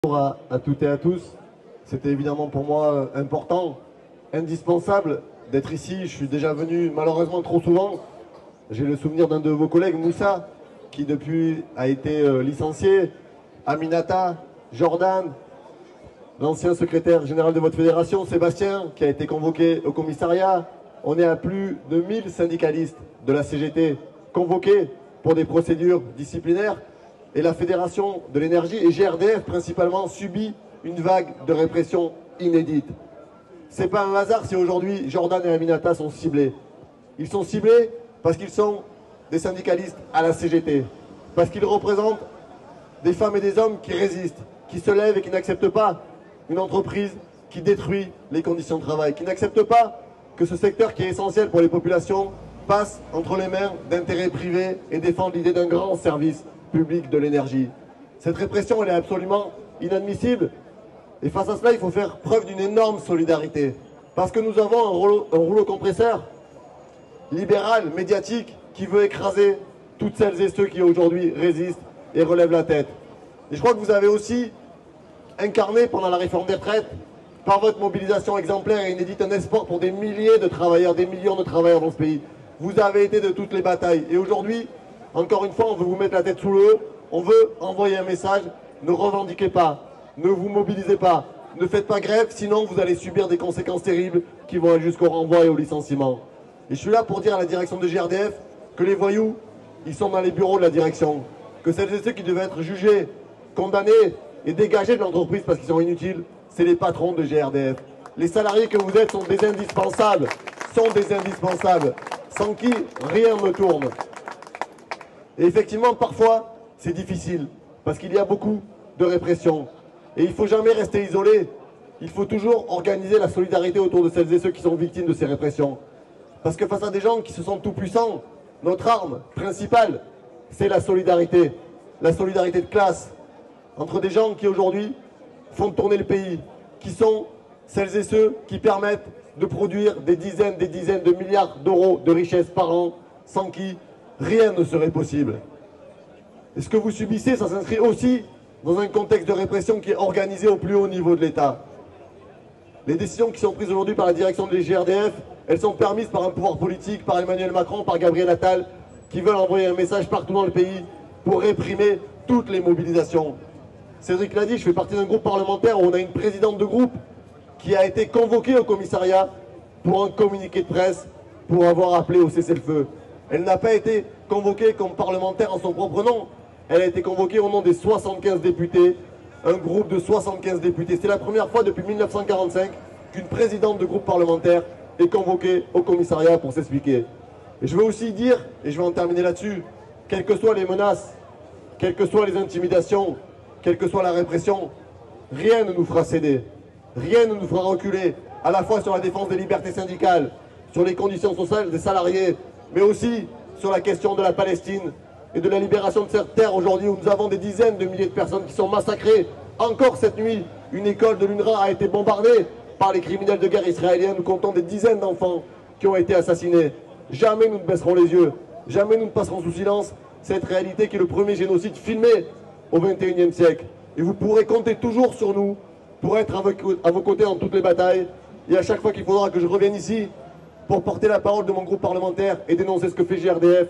Bonjour à toutes et à tous. C'était évidemment pour moi important, indispensable d'être ici. Je suis déjà venu malheureusement trop souvent. J'ai le souvenir d'un de vos collègues, Moussa, qui depuis a été licencié, Aminata, Jordan, l'ancien secrétaire général de votre fédération, Sébastien, qui a été convoqué au commissariat. On est à plus de 1000 syndicalistes de la CGT convoqués pour des procédures disciplinaires. Et la Fédération de l'énergie et GRDF principalement subit une vague de répression inédite. C'est pas un hasard si aujourd'hui Jordan et Aminata sont ciblés. Ils sont ciblés parce qu'ils sont des syndicalistes à la CGT, parce qu'ils représentent des femmes et des hommes qui résistent, qui se lèvent et qui n'acceptent pas une entreprise qui détruit les conditions de travail, qui n'acceptent pas que ce secteur qui est essentiel pour les populations passe entre les mains d'intérêts privés et défendent l'idée d'un grand service public de l'énergie. Cette répression, elle est absolument inadmissible. Et face à cela, il faut faire preuve d'une énorme solidarité. Parce que nous avons un rouleau compresseur libéral, médiatique, qui veut écraser toutes celles et ceux qui aujourd'hui résistent et relèvent la tête. Et je crois que vous avez aussi incarné pendant la réforme des retraites, par votre mobilisation exemplaire et inédite, un espoir pour des milliers de travailleurs, des millions de travailleurs dans ce pays. Vous avez été de toutes les batailles. Et aujourd'hui, encore une fois, on veut vous mettre la tête sous l'eau, on veut envoyer un message, ne revendiquez pas, ne vous mobilisez pas, ne faites pas grève, sinon vous allez subir des conséquences terribles qui vont aller jusqu'au renvoi et au licenciement. Et je suis là pour dire à la direction de GRDF que les voyous, ils sont dans les bureaux de la direction, que celles et ceux qui devaient être jugés, condamnés et dégagés de l'entreprise parce qu'ils sont inutiles, c'est les patrons de GRDF. Les salariés que vous êtes sont des indispensables, sans qui rien ne tourne. Et effectivement, parfois, c'est difficile, parce qu'il y a beaucoup de répression. Et il ne faut jamais rester isolé. Il faut toujours organiser la solidarité autour de celles et ceux qui sont victimes de ces répressions. Parce que face à des gens qui se sentent tout-puissants, notre arme principale, c'est la solidarité. La solidarité de classe, entre des gens qui aujourd'hui font tourner le pays, qui sont celles et ceux qui permettent de produire des dizaines de milliards d'euros de richesse par an, sans qui rien ne serait possible. Et ce que vous subissez, ça s'inscrit aussi dans un contexte de répression qui est organisé au plus haut niveau de l'État. Les décisions qui sont prises aujourd'hui par la direction de l'GRDF, elles sont permises par un pouvoir politique, par Emmanuel Macron, par Gabriel Attal, qui veulent envoyer un message partout dans le pays pour réprimer toutes les mobilisations. Cédric l'a dit, je fais partie d'un groupe parlementaire où on a une présidente de groupe qui a été convoquée au commissariat pour un communiqué de presse pour avoir appelé au cessez-le-feu. Elle n'a pas été convoquée comme parlementaire en son propre nom. Elle a été convoquée au nom des 75 députés, un groupe de 75 députés. C'est la première fois depuis 1945 qu'une présidente de groupe parlementaire est convoquée au commissariat pour s'expliquer. Et je veux aussi dire, et je vais en terminer là-dessus, quelles que soient les menaces, quelles que soient les intimidations, quelle que soit la répression, rien ne nous fera céder, rien ne nous fera reculer, à la fois sur la défense des libertés syndicales, sur les conditions sociales des salariés, mais aussi sur la question de la Palestine et de la libération de cette terre aujourd'hui où nous avons des dizaines de milliers de personnes qui sont massacrées. Encore cette nuit, une école de l'UNRWA a été bombardée par les criminels de guerre israéliens. Nous comptons des dizaines d'enfants qui ont été assassinés. Jamais nous ne baisserons les yeux, jamais nous ne passerons sous silence cette réalité qui est le premier génocide filmé au XXIe siècle. Et vous pourrez compter toujours sur nous pour être à vos côtés dans toutes les batailles. Et à chaque fois qu'il faudra que je revienne ici pour porter la parole de mon groupe parlementaire et dénoncer ce que fait GRDF,